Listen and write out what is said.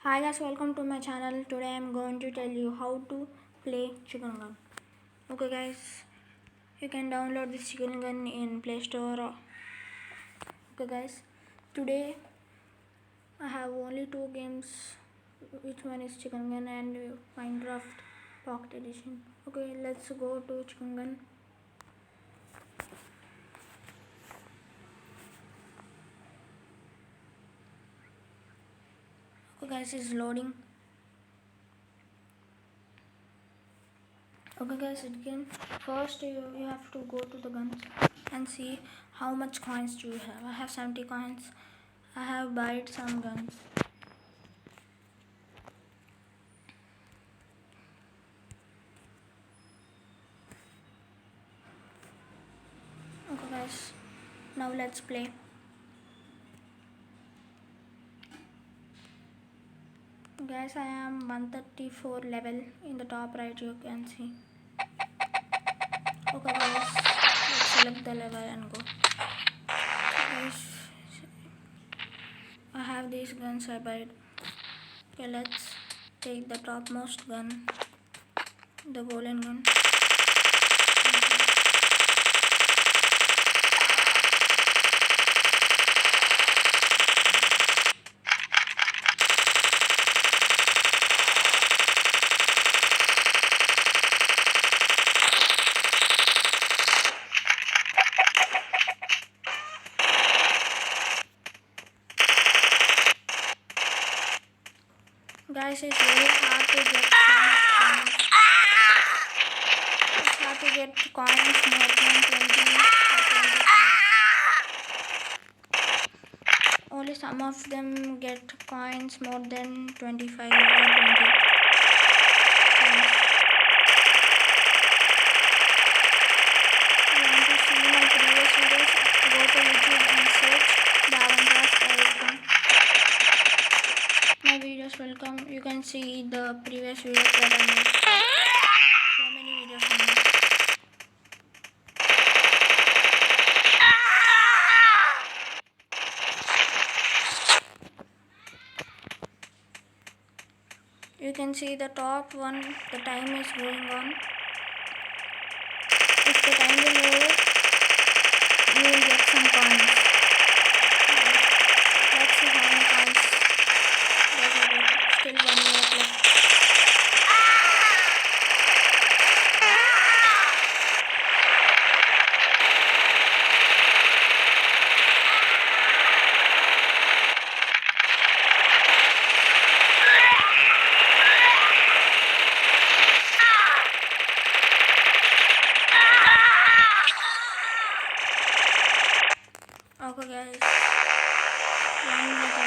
Hi guys, welcome to my channel. Today I'm going to tell you how to play Chicken Gun. Okay guys, you can download this Chicken Gun in Play Store. Okay guys, today I have only two games. Which one is Chicken Gun and Minecraft Pocket Edition. Okay, let's go to Chicken Gun. Okay guys, it's loading. Okay guys, it can first you have to go to the guns and see how much coins do you have. I have 70 coins. I have bought some guns. Okay guys, now let's play. Guys, I am 134 level. In the top right you can see. Okay guys, let's select the level and go. Guys, I have these guns I bought. Okay, let's take the topmost gun, the golden gun. Guys, it's very hard to get so much coins. It's hard to get coins more than 20 or 25. Only some of them get coins more than 25 or 20. If you want to see my previous videos, go to YouTube and search Davandra's Welcome. My videos will come. You can see the previous videos that I made. So many videos I made. You can see the top one, the time is going on. If the time will over, you will get some coins. Let's see how many coins does I get. Still 1 minute left. Okay guys, 1 minute